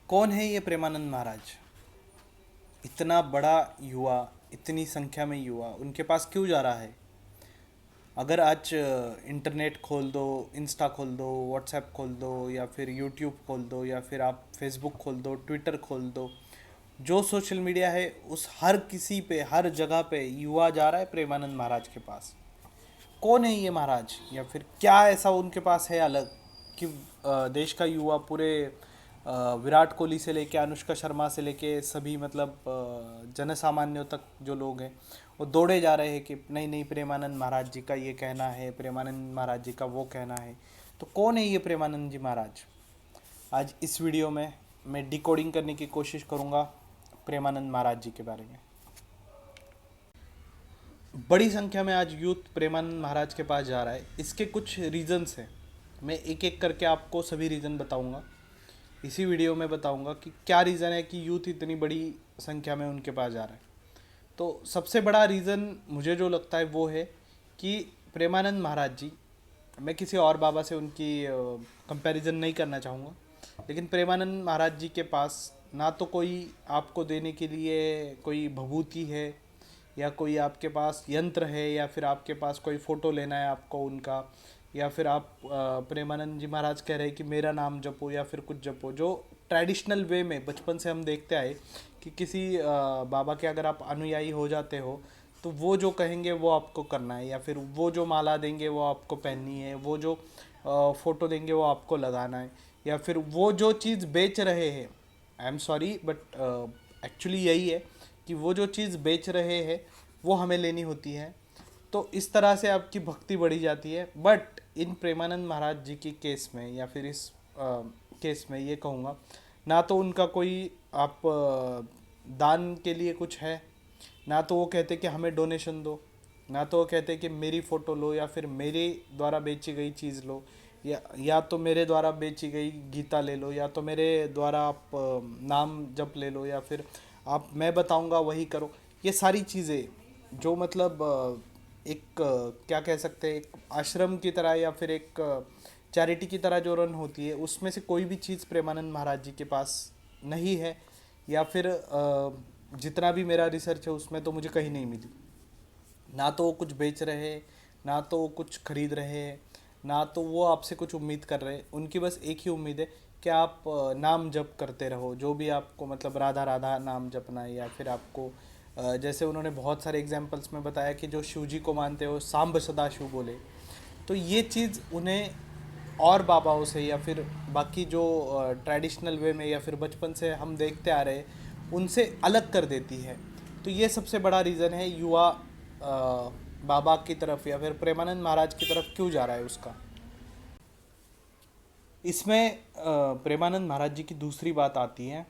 कौन है ये प्रेमानंद महाराज? इतना बड़ा युवा, इतनी संख्या में युवा उनके पास क्यों जा रहा है? अगर आज इंटरनेट खोल दो, इंस्टा खोल दो, व्हाट्सएप खोल दो, या फिर यूट्यूब खोल दो, या फिर आप फेसबुक खोल दो, ट्विटर खोल दो, जो सोशल मीडिया है उस हर किसी पे, हर जगह पे युवा जा रहा है प्रेमानंद महाराज के पास। कौन है ये महाराज, या फिर क्या ऐसा उनके पास है अलग कि देश का युवा पूरे विराट कोहली से लेके अनुष्का शर्मा से लेके सभी मतलब जन सामान्यों तक जो लोग हैं वो दौड़े जा रहे हैं कि नहीं नहीं, प्रेमानंद महाराज जी का ये कहना है, प्रेमानंद महाराज जी का वो कहना है। तो कौन है ये प्रेमानंद जी महाराज? आज इस वीडियो में मैं डिकोडिंग करने की कोशिश करूँगा प्रेमानंद महाराज जी के बारे में। बड़ी संख्या में आज यूथ प्रेमानंद महाराज के पास जा रहा है। इसके कुछ रीज़न्स हैं, मैं एक एक करके आपको सभी रीज़न बताऊंगा। इसी वीडियो में बताऊंगा कि क्या रीज़न है कि यूथ इतनी बड़ी संख्या में उनके पास जा रहा है। तो सबसे बड़ा रीज़न मुझे जो लगता है वो है कि प्रेमानंद महाराज जी, मैं किसी और बाबा से उनकी कंपैरिजन नहीं करना चाहूँगा, लेकिन प्रेमानंद महाराज जी के पास ना तो कोई आपको देने के लिए कोई भभूति है, या कोई आपके पास यंत्र है, या फिर आपके पास कोई फ़ोटो लेना है आपको उनका, या फिर आप प्रेमानंद जी महाराज कह रहे हैं कि मेरा नाम जपो या फिर कुछ जपो, जो ट्रेडिशनल वे में बचपन से हम देखते आए कि किसी बाबा के अगर आप अनुयायी हो जाते हो तो वो जो कहेंगे वो आपको करना है, या फिर वो जो माला देंगे वो आपको पहननी है, वो जो फ़ोटो देंगे वो आपको लगाना है, या फिर वो जो चीज़ बेच रहे हैं, I am sorry but actually यही है कि वो जो चीज़ बेच रहे हैं वो हमें लेनी होती है। तो इस तरह से आपकी भक्ति बढ़ी जाती है। बट इन प्रेमानंद महाराज जी की केस में, या फिर इस केस में ये कहूँगा, ना तो उनका कोई आप दान के लिए कुछ है, ना तो वो कहते कि हमें डोनेशन दो, ना तो वो कहते कि मेरी फ़ोटो लो, या फिर मेरे द्वारा बेची गई चीज़ लो, या तो मेरे द्वारा बेची गई गीता ले लो, या तो मेरे द्वारा आप नाम जप ले लो, या फिर आप मैं बताऊंगा वही करो। ये सारी चीज़ें जो मतलब एक क्या कह सकते हैं, एक आश्रम की तरह या फिर एक चैरिटी की तरह जो रन होती है, उसमें से कोई भी चीज़ प्रेमानंद महाराज जी के पास नहीं है, या फिर जितना भी मेरा रिसर्च है उसमें तो मुझे कहीं नहीं मिली। ना तो वो कुछ बेच रहे हैं, ना तो वो कुछ खरीद रहे हैं, ना तो वो आपसे कुछ उम्मीद कर रहे हैं। उनकी बस एक ही उम्मीद है कि आप नाम जप करते रहो, जो भी आपको मतलब राधा राधा नाम जपना है, या फिर आपको जैसे उन्होंने बहुत सारे एग्जाम्पल्स में बताया कि जो शिव जी को मानते हो सांब सदा शिव बोले। तो ये चीज़ उन्हें और बाबाओं से, या फिर बाकी जो ट्रेडिशनल वे में या फिर बचपन से हम देखते आ रहे हैं उनसे अलग कर देती है। तो ये सबसे बड़ा रीज़न है युवा बाबा की तरफ या फिर प्रेमानंद महाराज की तरफ क्यों जा रहा है उसका। इसमें प्रेमानंद महाराज जी की दूसरी बात आती है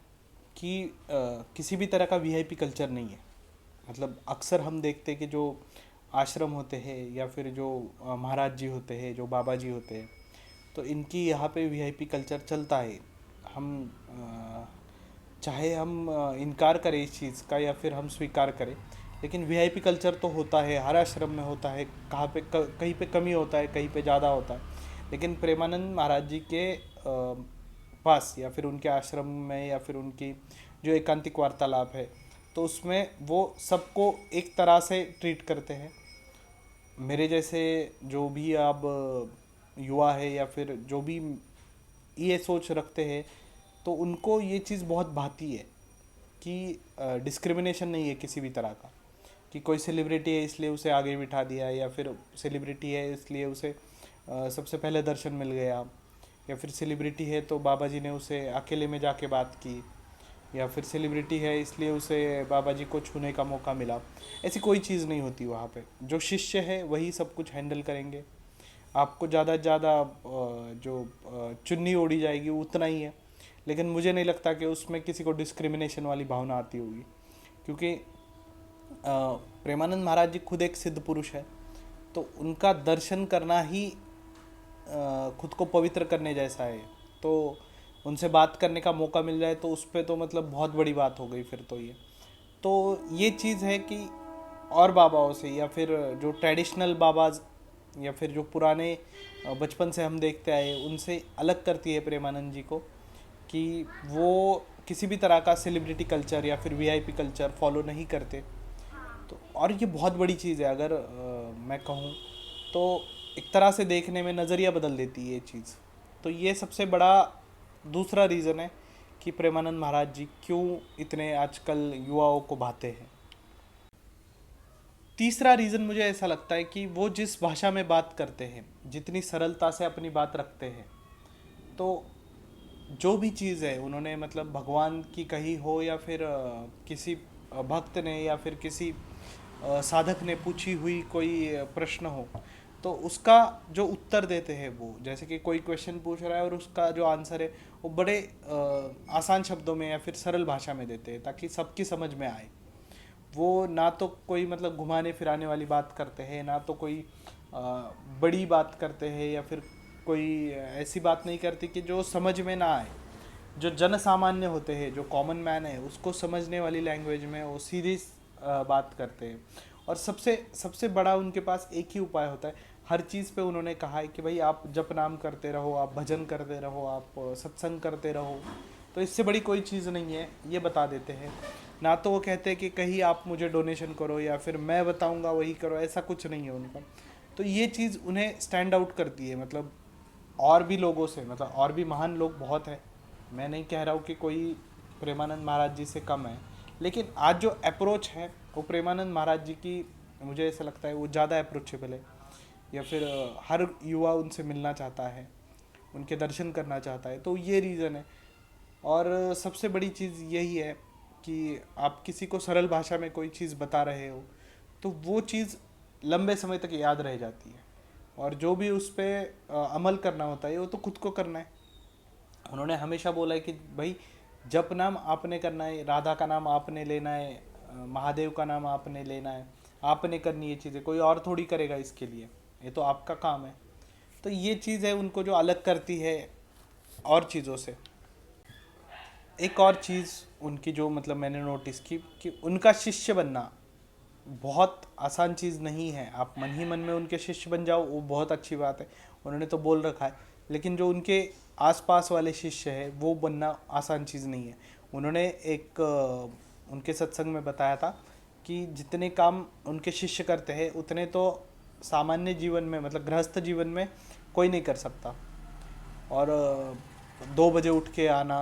कि किसी भी तरह का वीआईपी कल्चर नहीं है। मतलब अक्सर हम देखते हैं कि जो आश्रम होते हैं या फिर जो महाराज जी होते हैं, जो बाबा जी होते हैं, तो इनकी यहाँ पे वीआईपी कल्चर चलता है। हम चाहे हम इनकार करें इस चीज़ का या फिर हम स्वीकार करें, लेकिन वीआईपी कल्चर तो होता है, हर आश्रम में होता है। कहाँ पे कहीं पे कमी होता है, कहीं पे ज़्यादा होता है, लेकिन प्रेमानंद महाराज जी के पास या फिर उनके आश्रम में या फिर उनकी जो एकांतिक वार्तालाप है, तो उसमें वो सबको एक तरह से ट्रीट करते हैं। मेरे जैसे जो भी अब युवा है या फिर जो भी ये सोच रखते हैं, तो उनको ये चीज़ बहुत भाती है कि डिस्क्रिमिनेशन नहीं है किसी भी तरह का, कि कोई सेलिब्रिटी है इसलिए उसे आगे बिठा दिया, या फिर सेलिब्रिटी है इसलिए उसे सबसे पहले दर्शन मिल गया, या फिर सेलिब्रिटी है तो बाबा जी ने उसे अकेले में जाके बात की, या फिर सेलिब्रिटी है इसलिए उसे बाबा जी को छूने का मौका मिला। ऐसी कोई चीज़ नहीं होती वहाँ पे। जो शिष्य है वही सब कुछ हैंडल करेंगे। आपको ज़्यादा से ज़्यादा जो चुन्नी ओढ़ी जाएगी उतना ही है, लेकिन मुझे नहीं लगता कि उसमें किसी को डिस्क्रिमिनेशन वाली भावना आती होगी, क्योंकि प्रेमानंद महाराज जी खुद एक सिद्ध पुरुष है। तो उनका दर्शन करना ही खुद को पवित्र करने जैसा है। तो उनसे बात करने का मौका मिल जाए तो उस पर तो मतलब बहुत बड़ी बात हो गई फिर तो ये। तो ये चीज़ है कि और बाबाओं से या फिर जो ट्रेडिशनल बाबाज या फिर जो पुराने बचपन से हम देखते आए उनसे अलग करती है प्रेमानंद जी को, कि वो किसी भी तरह का सेलिब्रिटी कल्चर या फिर वीआईपी कल्चर फॉलो नहीं करते। तो और ये बहुत बड़ी चीज़ है, अगर मैं कहूँ तो एक तरह से देखने में नज़रिया बदल देती है ये चीज़। तो ये सबसे बड़ा दूसरा रीज़न है कि प्रेमानंद महाराज जी क्यों इतने आजकल युवाओं को भाते हैं। तीसरा रीज़न मुझे ऐसा लगता है कि वो जिस भाषा में बात करते हैं, जितनी सरलता से अपनी बात रखते हैं, तो जो भी चीज़ है उन्होंने मतलब भगवान की कही हो या फिर किसी भक्त ने या फिर किसी साधक ने पूछी हुई कोई प्रश्न हो, तो उसका जो उत्तर देते हैं वो, जैसे कि कोई क्वेश्चन पूछ रहा है और उसका जो आंसर है वो बड़े आसान शब्दों में या फिर सरल भाषा में देते हैं ताकि सबकी समझ में आए। वो ना तो कोई मतलब घुमाने फिराने वाली बात करते हैं, ना तो कोई बड़ी बात करते हैं या फिर कोई ऐसी बात नहीं करती कि जो समझ में ना आए। जो जन सामान्य होते हैं, जो कॉमन मैन है, उसको समझने वाली लैंग्वेज में वो सीधी बात करते हैं। और सबसे सबसे बड़ा उनके पास एक ही उपाय होता है। हर चीज़ पे उन्होंने कहा है कि भाई आप जप नाम करते रहो, आप भजन करते रहो, आप सत्संग करते रहो, तो इससे बड़ी कोई चीज़ नहीं है, ये बता देते हैं। ना तो वो कहते हैं कि कहीं आप मुझे डोनेशन करो या फिर मैं बताऊंगा वही करो, ऐसा कुछ नहीं है उनका। तो ये चीज़ उन्हें स्टैंड आउट करती है, मतलब और भी लोगों से, मतलब और भी महान लोग बहुत हैं, मैं नहीं कह रहा हूँ कि कोई प्रेमानंद महाराज जी से कम है, लेकिन आज जो अप्रोच है वो प्रेमानंद महाराज जी की, मुझे ऐसा लगता है वो ज़्यादा अप्रोचेबल है। या फिर हर युवा उनसे मिलना चाहता है, उनके दर्शन करना चाहता है, तो ये रीज़न है। और सबसे बड़ी चीज़ यही है कि आप किसी को सरल भाषा में कोई चीज़ बता रहे हो तो वो चीज़ लंबे समय तक याद रह जाती है। और जो भी उस पर अमल करना होता है वो तो खुद को करना है। उन्होंने हमेशा बोला है कि भाई जप नाम आपने करना है, राधा का नाम आपने लेना है, महादेव का नाम आपने लेना है, आपने करनी ये चीज़ें, कोई और थोड़ी करेगा इसके लिए, ये तो आपका काम है। तो ये चीज़ है उनको जो अलग करती है और चीज़ों से। एक और चीज़ उनकी जो मतलब मैंने नोटिस की कि उनका शिष्य बनना बहुत आसान चीज़ नहीं है। आप मन ही मन में उनके शिष्य बन जाओ वो बहुत अच्छी बात है, उन्होंने तो बोल रखा है, लेकिन जो उनके आसपास वाले शिष्य है वो बनना आसान चीज़ नहीं है। उन्होंने एक उनके सत्संग में बताया था कि जितने काम उनके शिष्य करते हैं उतने तो सामान्य जीवन में, मतलब गृहस्थ जीवन में कोई नहीं कर सकता। और 2 बजे उठ के आना,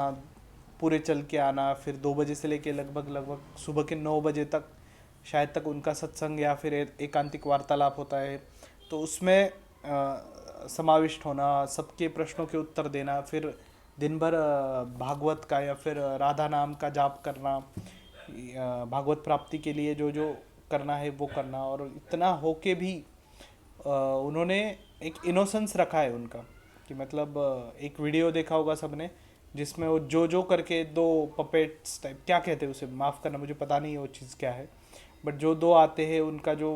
पूरे चल के आना, फिर 2 बजे से लेके लगभग लगभग सुबह के 9 बजे तक शायद तक उनका सत्संग या फिर एकांतिक वार्तालाप होता है, तो उसमें समाविष्ट होना, सबके प्रश्नों के उत्तर देना, फिर दिन भर भागवत का या फिर राधा नाम का जाप करना, भागवत प्राप्ति के लिए जो जो करना है वो करना। और इतना होके भी उन्होंने एक इनोसेंस रखा है उनका कि मतलब एक वीडियो देखा होगा सबने जिसमें वो जो जो करके दो पपेट्स टाइप, क्या कहते हैं उसे, माफ़ करना मुझे पता नहीं है वो चीज़ क्या है, बट जो दो आते हैं उनका जो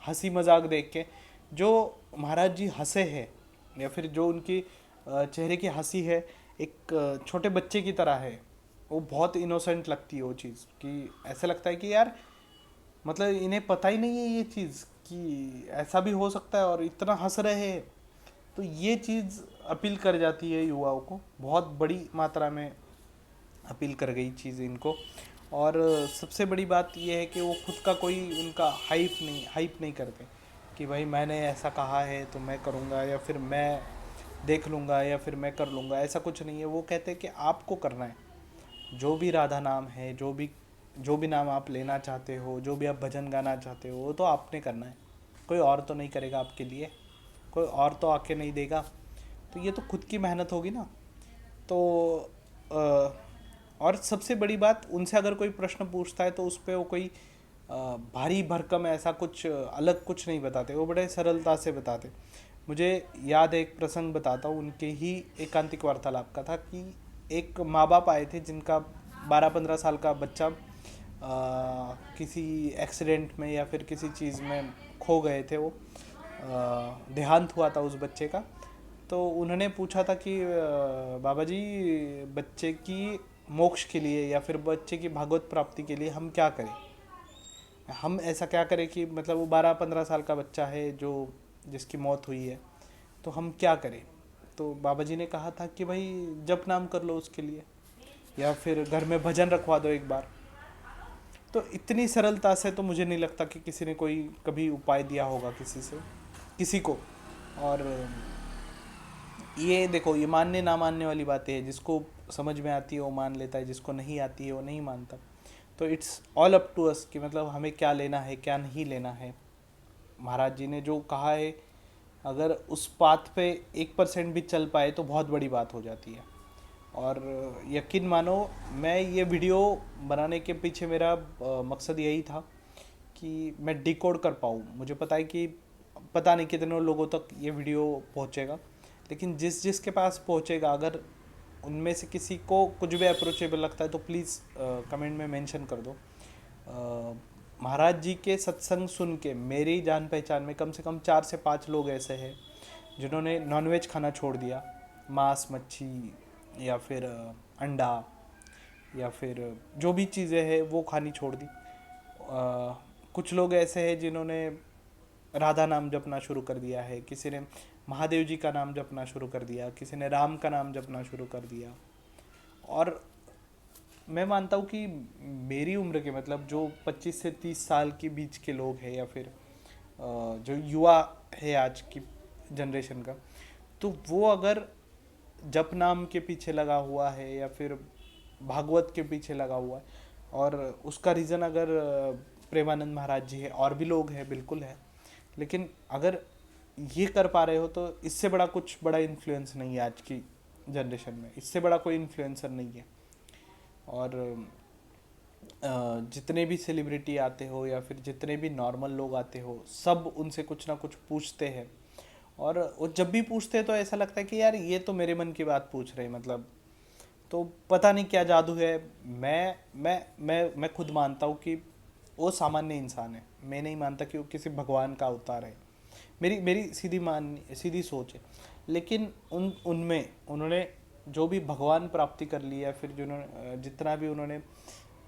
हंसी मजाक देख के जो महाराज जी हंसे हैं, या फिर जो उनकी चेहरे की हंसी है एक छोटे बच्चे की तरह है, वो बहुत इनोसेंट लगती है वो चीज़। कि ऐसा लगता है कि यार मतलब इन्हें पता ही नहीं है ये चीज़ कि ऐसा भी हो सकता है और इतना हंस रहे हैं। तो ये चीज़ अपील कर जाती है युवाओं को, बहुत बड़ी मात्रा में अपील कर गई चीज़ इनको। और सबसे बड़ी बात यह है कि वो खुद का कोई उनका हाइप नहीं करते कि भाई मैंने ऐसा कहा है तो मैं करूँगा या फिर मैं देख लूँगा या फिर मैं कर लूँगा, ऐसा कुछ नहीं है। वो कहते हैं कि आपको करना है, जो भी राधा नाम है, जो भी नाम आप लेना चाहते हो, जो भी आप भजन गाना चाहते हो, वो तो आपने करना है, कोई और तो नहीं करेगा आपके लिए, कोई और तो आके नहीं देगा। तो ये तो खुद की मेहनत होगी ना। तो और सबसे बड़ी बात, उनसे अगर कोई प्रश्न पूछता है तो उस पर वो कोई भारी भरकम ऐसा कुछ अलग कुछ नहीं बताते, वो बड़े सरलता से बताते। मुझे याद है, एक प्रसंग बताता हूँ उनके ही एकांतिक वार्तालाप का था कि एक माँ बाप आए थे जिनका 12-15 साल का बच्चा किसी एक्सीडेंट में या फिर किसी चीज़ में खो गए थे। वो देहांत हुआ था उस बच्चे का। तो उन्होंने पूछा था कि बाबा जी बच्चे की मोक्ष के लिए या फिर बच्चे की भागवत प्राप्ति के लिए हम क्या करें, हम ऐसा क्या करें कि मतलब वो 12-15 साल का बच्चा है जो जिसकी मौत हुई है, तो हम क्या करें। तो बाबा जी ने कहा था कि भाई जप नाम कर लो उसके लिए, या फिर घर में भजन रखवा दो एक बार। तो इतनी सरलता से तो मुझे नहीं लगता कि किसी ने कोई कभी उपाय दिया होगा किसी को। और ये देखो, ये मानने ना मानने वाली बातें हैं, जिसको समझ में आती है वो मान लेता है, जिसको नहीं आती है वो नहीं मानता। तो it's all up to us कि मतलब हमें क्या लेना है क्या नहीं लेना है। महाराज जी ने जो कहा है, अगर उस पाथ पे 1% भी चल पाए तो बहुत बड़ी बात हो जाती है। और यकीन मानो, मैं ये वीडियो बनाने के पीछे मेरा मकसद यही था कि मैं डिकोड कर पाऊँ। मुझे पता है कि पता नहीं कितने लोगों तक ये वीडियो पहुँचेगा, लेकिन जिसके पास पहुँचेगा, अगर उनमें से किसी को कुछ भी अप्रोचेबल लगता है तो प्लीज़ कमेंट में मेंशन कर दो। महाराज जी के सत्संग सुन के मेरी जान पहचान में कम से कम 4 से 5 लोग ऐसे हैं जिन्होंने नॉनवेज खाना छोड़ दिया, मांस मच्छी या फिर अंडा या फिर जो भी चीज़ें हैं वो खानी छोड़ दी। कुछ लोग ऐसे हैं जिन्होंने राधा नाम जपना शुरू कर दिया है, किसी ने महादेव जी का नाम जपना शुरू कर दिया, किसी ने राम का नाम जपना शुरू कर दिया। और मैं मानता हूँ कि मेरी उम्र के, मतलब जो 25 से 30 साल के बीच के लोग हैं, या फिर जो युवा है आज की जनरेशन का, तो वो अगर जप नाम के पीछे लगा हुआ है या फिर भागवत के पीछे लगा हुआ है, और उसका रीज़न अगर प्रेमानंद महाराज जी है, और भी लोग हैं बिल्कुल है, लेकिन अगर ये कर पा रहे हो तो इससे बड़ा कुछ बड़ा इन्फ्लुएंस नहीं है आज की जनरेशन में, इससे बड़ा कोई इन्फ्लुएंसर नहीं है। और जितने भी सेलिब्रिटी आते हो या फिर जितने भी नॉर्मल लोग आते हो, सब उनसे कुछ ना कुछ पूछते हैं। और वो जब भी पूछते हैं तो ऐसा लगता है कि यार ये तो मेरे मन की बात पूछ रहे हैं, मतलब तो पता नहीं क्या जादू है। मैं खुद मानता हूँ कि वो सामान्य इंसान है, मैं नहीं मानता कि वो किसी भगवान का अवतार है। मेरी मेरी सीधी सोच है। लेकिन उनमें उन्होंने जो भी भगवान प्राप्ति कर लिया, फिर जिन्होंने जितना भी उन्होंने,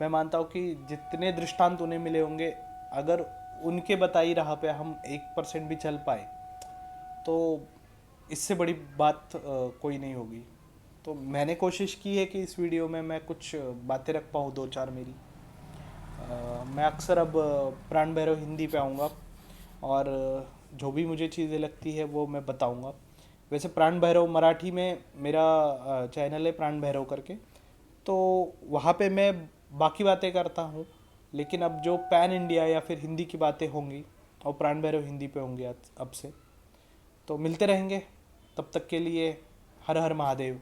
मैं मानता हूँ कि जितने दृष्टांत उन्हें मिले होंगे, अगर उनके बताई राह पे हम 1% भी चल पाए तो इससे बड़ी बात कोई नहीं होगी। तो मैंने कोशिश की है कि इस वीडियो में मैं कुछ बातें रख पाऊँ, 2-4 मेरी। मैं अक्सर अब प्राण भैरव हिंदी पे आऊँगा, और जो भी मुझे चीज़ें लगती है वो मैं बताऊँगा। वैसे प्राण भैरव मराठी में मेरा चैनल है, प्राण भैरव करके, तो वहाँ पे मैं बाकी बातें करता हूँ। लेकिन अब जो पैन इंडिया या फिर हिंदी की बातें होंगी, और प्राण भैरव हिंदी पे होंगी अब से। तो मिलते रहेंगे, तब तक के लिए हर हर महादेव।